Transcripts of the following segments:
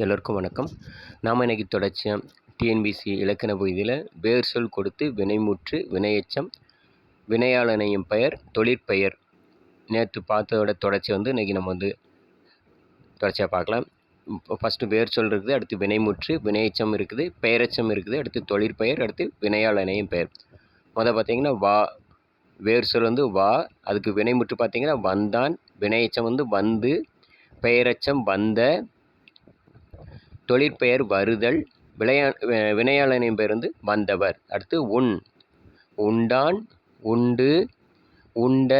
எல்லோருக்கும் வணக்கம். நாம் இன்னைக்கு தொடர்ச்சியாக டிஎன்பிஎஸ்சி இலக்கண பகுதியில் வேர் சொல் கொடுத்து வினைமுற்று வினையெச்சம் வினையாளனையும் பெயர் தொழிற்பெயர் நேற்று பார்த்ததோட தொடர்ச்சி இன்றைக்கி நம்ம தொடர்ச்சியாக பார்க்கலாம். இப்போ ஃபஸ்ட்டு வேர் சொல் இருக்குது, அடுத்து வினைமுற்று வினையெச்சம் இருக்குது, பெயரெச்சம் இருக்குது, அடுத்து தொழிற்பெயர், அடுத்து வினையாளனையும் பெயர். பார்த்திங்கன்னா வா, வேர் சொல் வா, அதுக்கு வினைமுற்று பார்த்திங்கன்னா வந்தான், வினையெச்சம் வந்து, பெயரெச்சம் வந்த, தொழிற்பெயர் வருதல், வினையாளனின் பெயர் வந்தவர். அடுத்து உண், உண்டான், உண்டு, உண்ட,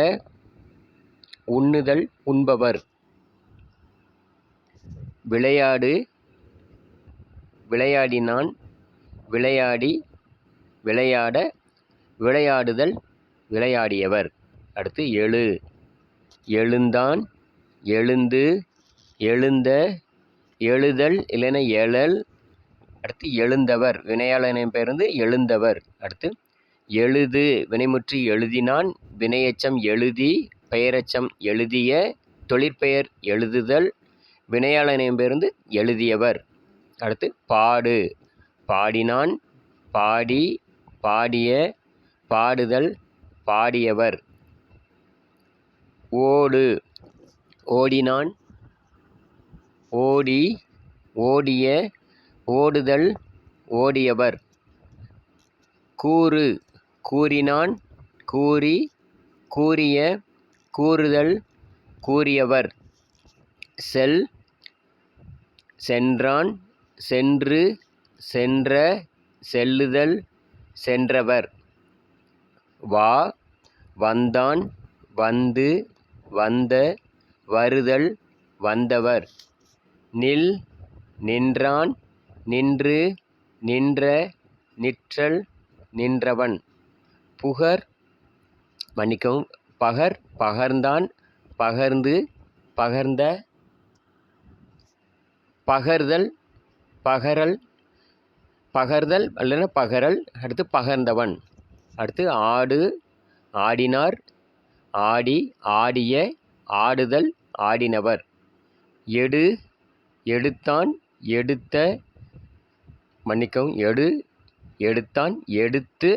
உண்ணுதல், உண்பவர். விளையாடு, விளையாடினான், விளையாடி, விளையாட, விளையாடுதல், விளையாடியவர். அடுத்து எழு, எழுந்தான், எழுந்து, எழுந்த, எழுதல் இல்லைன்னா எழல். அடுத்து எழுந்தவர், வினையாளனின் பெயர் எழுந்தவர். அடுத்து எழுது, வினைமுற்று எழுதினான், வினையெச்சம் எழுதி, பெயரெச்சம் எழுதிய, தொழிற்பெயர் எழுதுதல், வினையாளனின் பெயர் எழுதியவர். அடுத்து பாடு, பாடினான், பாடி, பாடிய, பாடுதல், பாடியவர். ஓடு, ஓடினான், ஓடி, ஓடிய, ஓடுதல், ஓடியவர். கூறு, கூறினான், கூறி, கூறிய, கூறுதல், கூறியவர். செல், சென்றான், சென்று, சென்ற, செல்லுதல், சென்றவர். வா, வந்தான், வந்து, வந்த, வருதல், வந்தவர். நில், நின்றான், நின்று, நின்ற, நிற்றல், நின்றவன். புகர், பகர், பகர்ந்தான், பகர்ந்து, பகர்ந்த, பகர்தல், பகரல், பகர்தல் அல்லது பகரல். அடுத்து பகர்ந்தவன். அடுத்து ஆடு, ஆடினார், ஆடி, ஆடிய, ஆடுதல், ஆடினவர். எடு, எடுத்தான், எடுத்த, எடு, எடுத்தான், எடுத்து,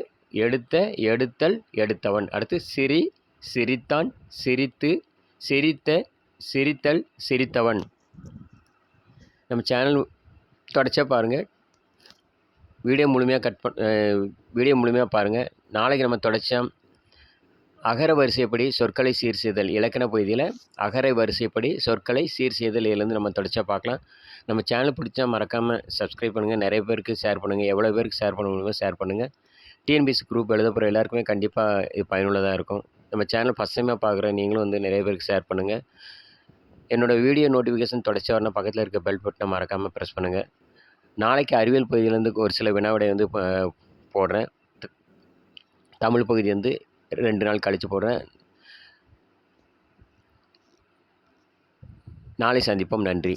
எடுத்த, எடுத்தல், எடுத்தவன். அடுத்து சிரி, சிரித்தான், சிரித்து, சிரித்த, சிரித்தல், சிரித்தவன். நம்ம சேனல் தொடர்ச்சியாக பாருங்கள், வீடியோ முழுமையாக பாருங்கள். நாளைக்கு நம்ம தொடர்ச்சியாக அகர வரிசைப்படி சொற்களை சீர் செய்தல் இலக்கண பகுதியில் அகர வரிசைப்படி சொற்களை சீர் செய்தல் இதுலேருந்து நம்ம தொடர்ச்சியாக பார்க்கலாம். நம்ம சேனல் பிடிச்சா மறக்காமல் சப்ஸ்கிரைப் பண்ணுங்கள், நிறைய பேருக்கு ஷேர் பண்ணுங்கள், எவ்வளோ பேருக்கு ஷேர் பண்ண முடியுமோ ஷேர் பண்ணுங்கள். டிஎன்பிஎஸ்சி குரூப் எழுத போகிற எல்லாருக்குமே கண்டிப்பாக இது பயனுள்ளதாக இருக்கும். நம்ம சேனல் ஃபஸ்ட் டைமாக பார்க்குற நீங்களும் நிறைய பேருக்கு ஷேர் பண்ணுங்கள். என்னோடய வீடியோ நோட்டிஃபிகேஷன் தொடர்ச்சியாக வரணும், பக்கத்தில் இருக்க பெல் பட்டனை மறக்காமல் ப்ரெஸ் பண்ணுங்கள். நாளைக்கு அறிவியல் பகுதியிலேருந்து ஒரு சில வினாவிடை போடுறேன். தமிழ் பகுதி 2 நாள் கழித்து போடுறேன். நாளை சந்திப்போம். நன்றி.